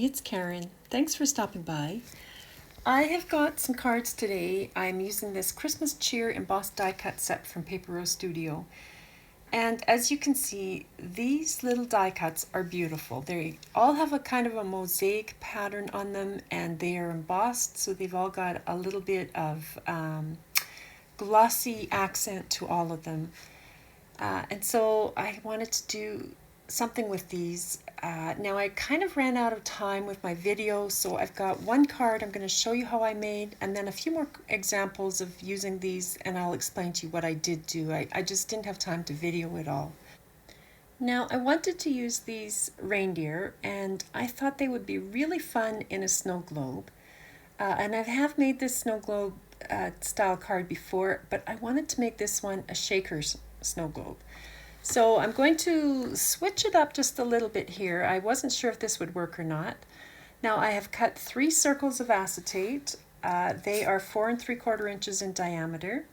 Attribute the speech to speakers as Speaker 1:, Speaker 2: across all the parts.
Speaker 1: everybody, it's Karen. Thanks for stopping by. I have got some cards today. I'm using this Christmas Cheer embossed die cut set from Paper Rose Studio. And as you can see, these little die cuts are beautiful. They all have a kind of a mosaic pattern on them and they are embossed, so they've all got a little bit of glossy accent to all of them. And so I wanted to do something with these. Now I kind of ran out of time with my video, so I've got one card I'm going to show you how I made, and then a few more examples of using these, and I'll explain to you what I did do. I just didn't have time to video it all. Now I wanted to use these reindeer, and I thought they would be really fun in a snow globe. And I have made this snow globe style card before, but I wanted to make this one a shaker's snow globe. So I'm going to switch it up just a little bit here. I wasn't sure if this would work or not. Now I have cut 3 circles of acetate. They are 4 3/4 inches in diameter.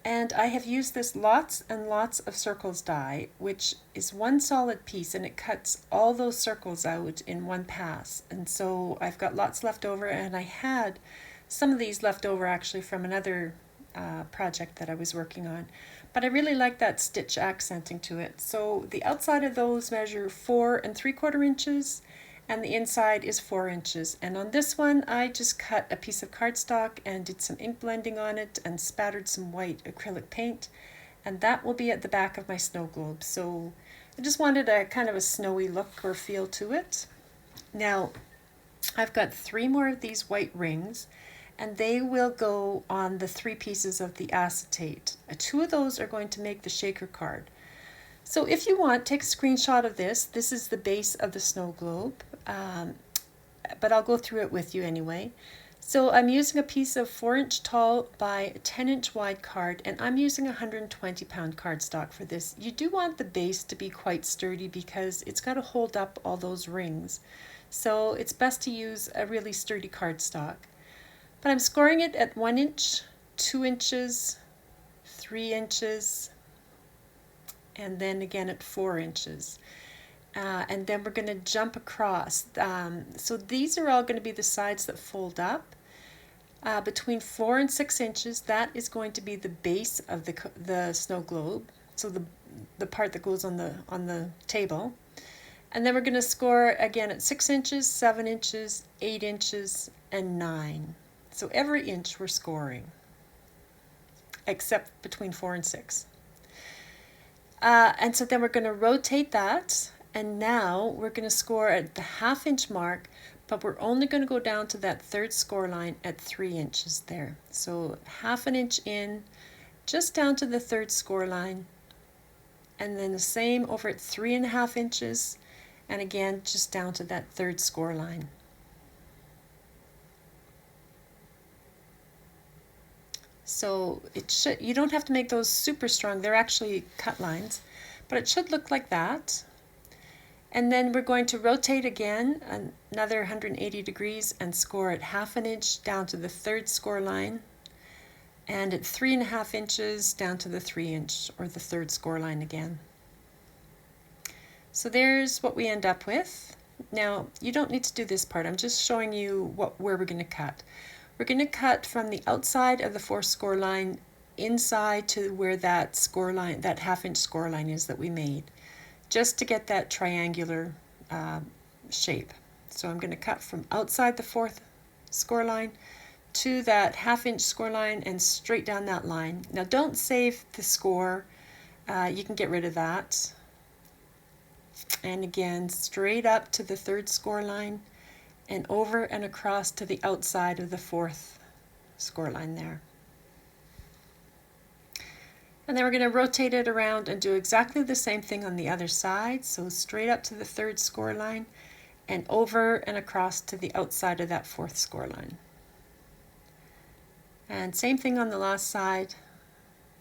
Speaker 1: And I have used this lots and lots of circles die, which is one solid piece, and it cuts all those circles out in one pass. And so I've got lots left over, and I had some of these left over actually from another project that I was working on. But I really like that stitch accenting to it. So the outside of those measure 4 3/4 inches, and the inside is 4 inches. And on this one, I just cut a piece of cardstock and did some ink blending on it and spattered some white acrylic paint. And that will be at the back of my snow globe. So I just wanted a kind of a snowy look or feel to it. Now, I've got 3 more of these white rings, and they will go on the 3 pieces of the acetate. 2 of those are going to make the shaker card. So if you want, take a screenshot of this. This is the base of the snow globe, but I'll go through it with you anyway. So I'm using a piece of 4-inch tall by 10-inch wide card, and I'm using 120-pound cardstock for this. You do want the base to be quite sturdy because it's got to hold up all those rings. So it's best to use a really sturdy cardstock. But I'm scoring it at 1 inch, 2 inches, 3 inches, and then again at 4 inches. And then we're going to jump across. So these are all going to be the sides that fold up. Between 4 and 6 inches, that is going to be the base of the snow globe. So the part that goes on the table. And then we're going to score again at 6 inches, 7 inches, 8 inches, and 9. So every inch we're scoring, except between 4 and 6. And so then we're going to rotate that, and now we're going to score at the 1/2 inch mark, but we're only going to go down to that 3rd score line at 3 inches there. So 1/2 inch in, just down to the 3rd score line, and then the same over at 3.5 inches, and again just down to that 3rd score line. So you don't have to make those super strong. They're actually cut lines, but it should look like that. And then we're going to rotate again another 180 degrees and score at 1/2 inch down to the 3rd score line, and at 3.5 inches down to the 3 inch or the 3rd score line again. So there's what we end up with. Now you don't need to do this part. I'm just showing you where we're going to cut. We're going to cut from the outside of the 4th score line inside to where that score line, that 1/2 inch score line is that we made, just to get that triangular shape. So I'm going to cut from outside the 4th score line to that 1/2 inch score line and straight down that line. Now don't save the score. You can get rid of that. And again, straight up to the 3rd score line, and over and across to the outside of the 4th score line there. And then we're going to rotate it around and do exactly the same thing on the other side. So straight up to the 3rd score line and over and across to the outside of that 4th score line. And same thing on the last side,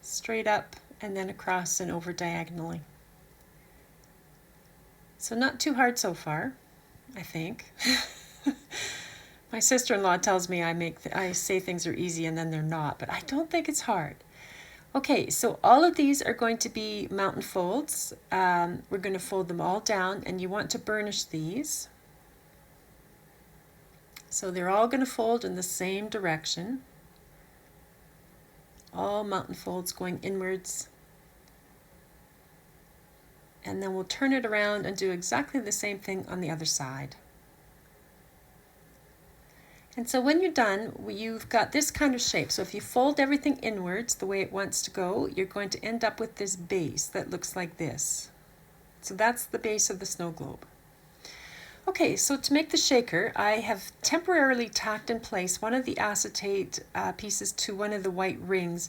Speaker 1: straight up and then across and over diagonally. So not too hard so far, I think. My sister-in-law tells me I say things are easy and then they're not, but I don't think it's hard. Okay, so all of these are going to be mountain folds. We're going to fold them all down, and you want to burnish these. So they're all going to fold in the same direction. All mountain folds going inwards. And then we'll turn it around and do exactly the same thing on the other side. And so when you're done, you've got this kind of shape. So if you fold everything inwards the way it wants to go, you're going to end up with this base that looks like this. So that's the base of the snow globe. Okay, so to make the shaker, I have temporarily tacked in place one of the acetate pieces to one of the white rings.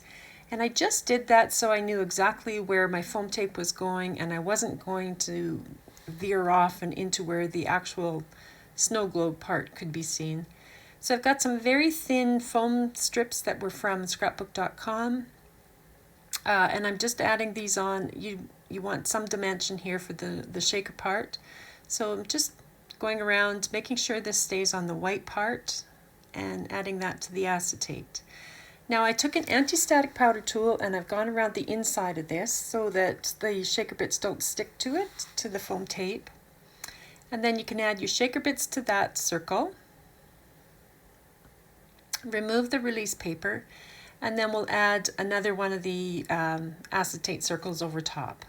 Speaker 1: And I just did that so I knew exactly where my foam tape was going and I wasn't going to veer off and into where the actual snow globe part could be seen. So I've got some very thin foam strips that were from scrapbook.com. And I'm just adding these on. You want some dimension here for the shaker part. So I'm just going around making sure this stays on the white part and adding that to the acetate. Now I took an anti-static powder tool and I've gone around the inside of this so that the shaker bits don't stick to it, to the foam tape. And then you can add your shaker bits to that circle. Remove the release paper, and then we'll add another one of the acetate circles over top.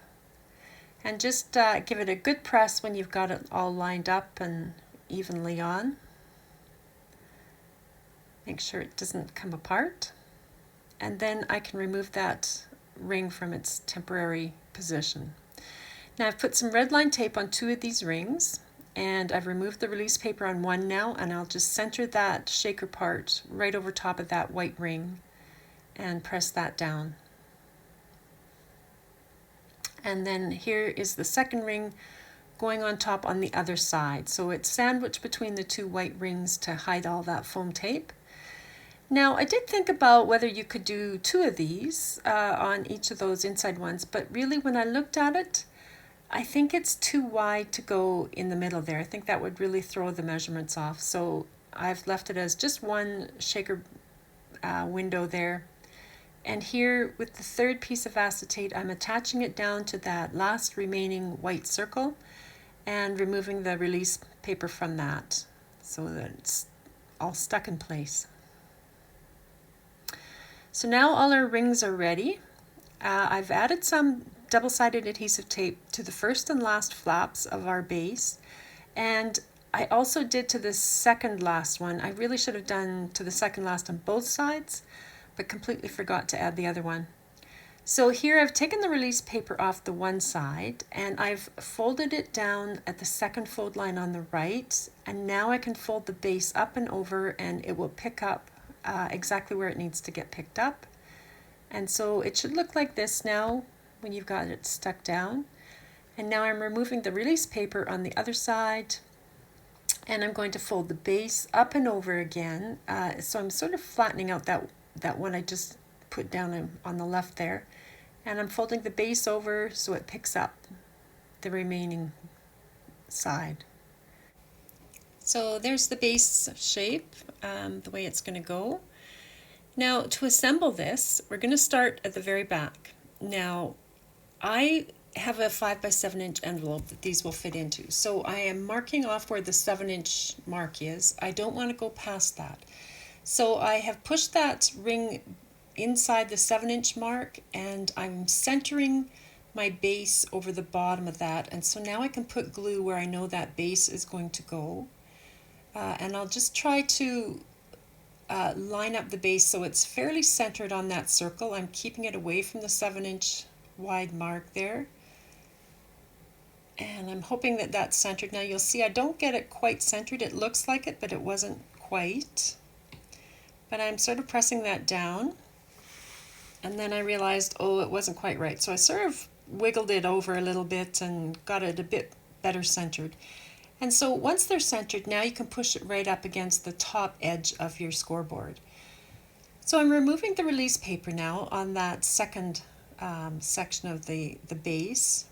Speaker 1: And just give it a good press when you've got it all lined up and evenly on. Make sure it doesn't come apart. And then I can remove that ring from its temporary position. Now I've put some red line tape on 2 of these rings, and I've removed the release paper on 1 now, and I'll just center that shaker part right over top of that white ring and press that down. And then here is the second ring going on top on the other side. So it's sandwiched between the 2 white rings to hide all that foam tape. Now I did think about whether you could do 2 of these on each of those inside ones, but really when I looked at it, I think it's too wide to go in the middle there. I think that would really throw the measurements off. So I've left it as just 1 shaker window there. And here with the 3rd piece of acetate, I'm attaching it down to that last remaining white circle and removing the release paper from that so that it's all stuck in place. So now all our rings are ready. I've added some double-sided adhesive tape to the first and last flaps of our base, and I also did to the second last one. I really should have done to the second last on both sides, but completely forgot to add the other one. So here I've taken the release paper off the one side and I've folded it down at the second fold line on the right, and now I can fold the base up and over and it will pick up exactly where it needs to get picked up. And so it should look like this now when you've got it stuck down. And now I'm removing the release paper on the other side, and I'm going to fold the base up and over again. So I'm sort of flattening out that one I just put down on the left there, and I'm folding the base over so it picks up the remaining side. So there's the base shape, the way it's going to go. Now to assemble this, we're going to start at the very back. Now I have a 5 by 7 inch envelope that these will fit into. So I am marking off where the 7-inch mark is. I don't want to go past that. So I have pushed that ring inside the 7-inch mark, and I'm centering my base over the bottom of that. And so now I can put glue where I know that base is going to go. And I'll just try to line up the base so it's fairly centered on that circle. I'm keeping it away from the 7-inch wide mark there. And I'm hoping that that's centered. Now you'll see I don't get it quite centered. It looks like it, but it wasn't quite. But I'm sort of pressing that down. And then I realized, oh, it wasn't quite right. So I sort of wiggled it over a little bit and got it a bit better centered. And so once they're centered, now you can push it right up against the top edge of your scoreboard. So I'm removing the release paper now on that second section of the base.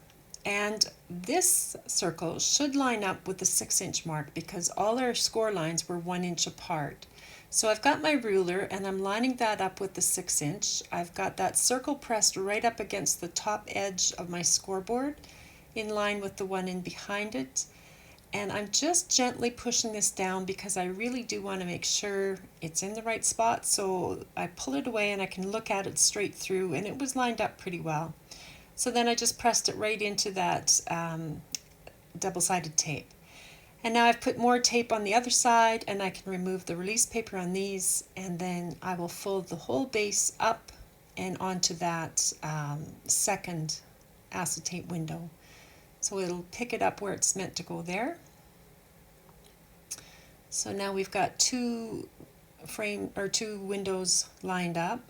Speaker 1: And this circle should line up with the 6-inch mark because all our score lines were 1 inch apart. So I've got my ruler and I'm lining that up with the 6-inch. I've got that circle pressed right up against the top edge of my scoreboard in line with the one in behind it. and I'm just gently pushing this down because I really do want to make sure it's in the right spot. So I pull it away and I can look at it straight through, and it was lined up pretty well. So then I just pressed it right into that double-sided tape. And now I've put more tape on the other side, and I can remove the release paper on these, and then I will fold the whole base up and onto that second acetate window. So it'll pick it up where it's meant to go there. So now we've got two windows lined up.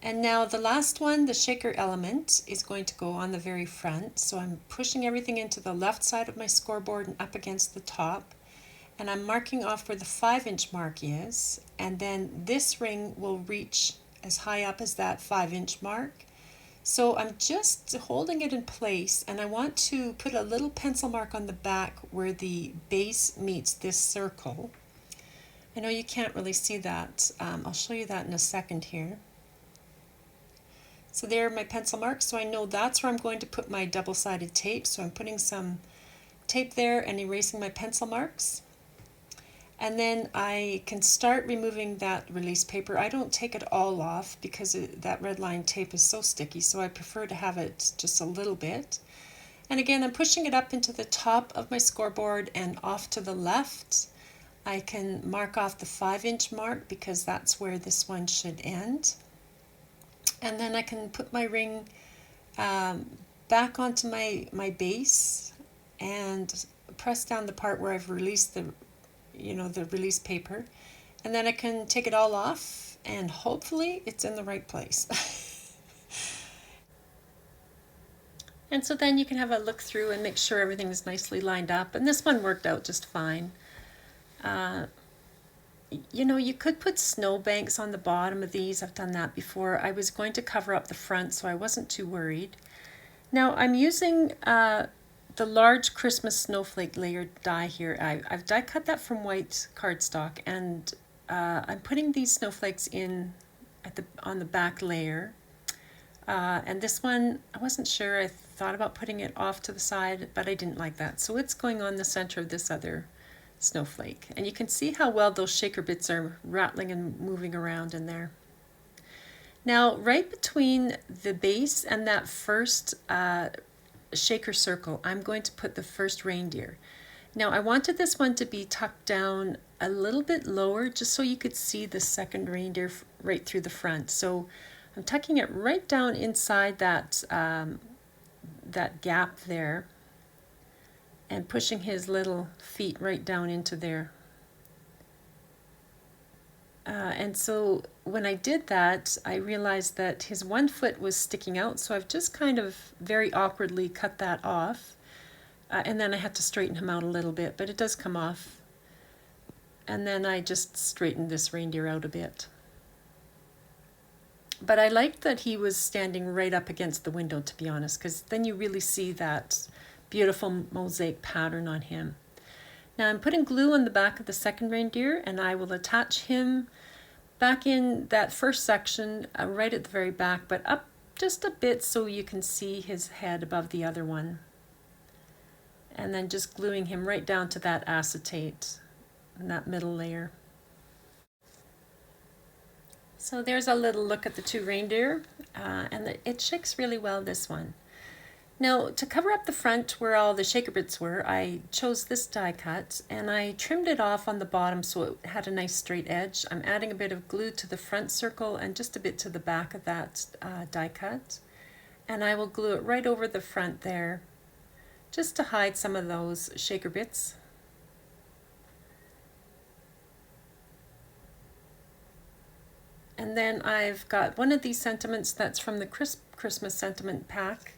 Speaker 1: And now the last one, the shaker element, is going to go on the very front. So I'm pushing everything into the left side of my scoreboard and up against the top. And I'm marking off where the 5-inch mark is. And then this ring will reach as high up as that 5-inch mark. So I'm just holding it in place, and I want to put a little pencil mark on the back where the base meets this circle. I know you can't really see that. I'll show you that in a second here. So there are my pencil marks, so I know that's where I'm going to put my double-sided tape. So I'm putting some tape there and erasing my pencil marks. And then I can start removing that release paper. I don't take it all off because that red line tape is so sticky, so I prefer to have it just a little bit. And again, I'm pushing it up into the top of my scoreboard and off to the left. I can mark off the 5-inch mark because that's where this one should end. And then I can put my ring back onto my base and press down the part where I've released the release paper, and then I can take it all off and hopefully it's in the right place. And so then you can have a look through and make sure everything is nicely lined up, and this one worked out just fine. You could put snowbanks on the bottom of these. I've done that before. I was going to cover up the front, so I wasn't too worried. Now I'm using the large Christmas snowflake layered die here. I've die cut that from white cardstock, and I'm putting these snowflakes in on the back layer. And this one, I wasn't sure. I thought about putting it off to the side, but I didn't like that. So it's going on the center of this other snowflake. And you can see how well those shaker bits are rattling and moving around in there. Now, right between the base and that first shaker circle, I'm going to put the first reindeer. Now, I wanted this one to be tucked down a little bit lower just so you could see the second reindeer right through the front. So I'm tucking it right down inside that gap there and pushing his little feet right down into there. And so when I did that, I realized that his one foot was sticking out, so I've just kind of very awkwardly cut that off. And then I had to straighten him out a little bit, but it does come off. And then I just straightened this reindeer out a bit. But I liked that he was standing right up against the window, to be honest, because then you really see that beautiful mosaic pattern on him. Now I'm putting glue on the back of the second reindeer, and I will attach him back in that first section right at the very back, but up just a bit so you can see his head above the other one. And then just gluing him right down to that acetate in that middle layer. So there's a little look at the two reindeer, and it shakes really well, this one. Now, to cover up the front where all the shaker bits were, I chose this die cut, and I trimmed it off on the bottom so it had a nice straight edge. I'm adding a bit of glue to the front circle and just a bit to the back of that die cut. And I will glue it right over the front there, just to hide some of those shaker bits. And then I've got one of these sentiments that's from the Christmas sentiment pack,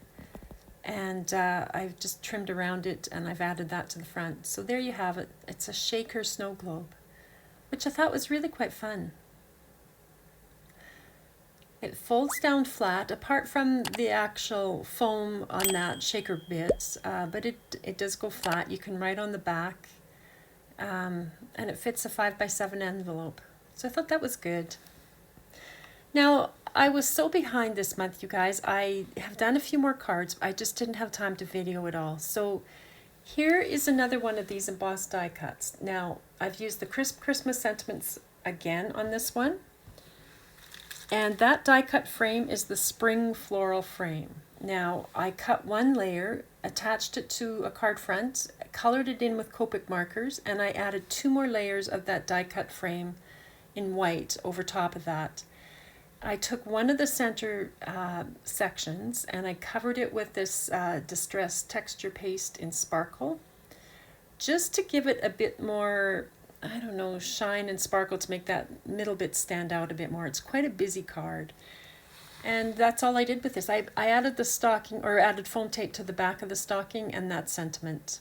Speaker 1: and I've just trimmed around it and I've added that to the front. So there you have it. It's a shaker snow globe, which I thought was really quite fun. It folds down flat, apart from the actual foam on that shaker bit, but it does go flat. You can write on the back, and it fits a 5x7 envelope. So I thought that was good. Now, I was so behind this month, you guys. I have done a few more cards. I just didn't have time to video it all. So Here is another one of these embossed die cuts. Now, I've used the Crisp Christmas sentiments again on this one. And that die cut frame is the spring floral frame. Now, I cut one layer, attached it to a card front, colored it in with Copic markers, and I added 2 more layers of that die cut frame in white over top of that. I took one of the center sections and I covered it with this distressed texture paste in sparkle, just to give it a bit more, I don't know, shine and sparkle, to make that middle bit stand out a bit more. It's quite a busy card. And that's all I did with this. I added the stocking, or added foam tape to the back of the stocking, and that sentiment.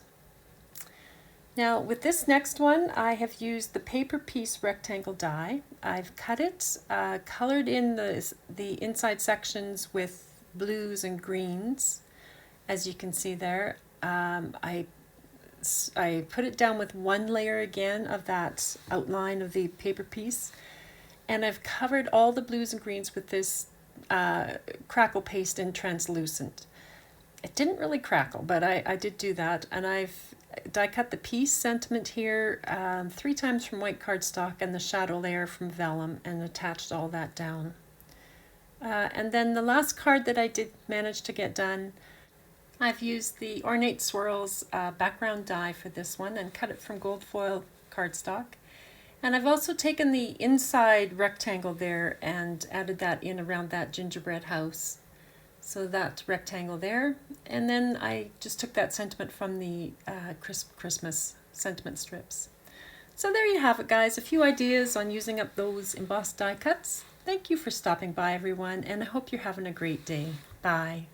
Speaker 1: Now with this next one, I have used the paper piece rectangle die. I've cut it, colored in the inside sections with blues and greens, as you can see there. I put it down with one layer again of that outline of the paper piece, and I've covered all the blues and greens with this crackle paste in translucent. It didn't really crackle, but I did do that, and I've die cut the piece sentiment here 3 times from white cardstock and the shadow layer from vellum, and attached all that down. And then the last card that I did manage to get done, I've used the Ornate Swirls background die for this one and cut it from gold foil cardstock. And I've also taken the inside rectangle there and added that in around that gingerbread house. So that rectangle there, and then I just took that sentiment from the Crisp Christmas sentiment strips. So there you have it, guys, a few ideas on using up those embossed die cuts. Thank you for stopping by, everyone, and I hope you're having a great day. Bye.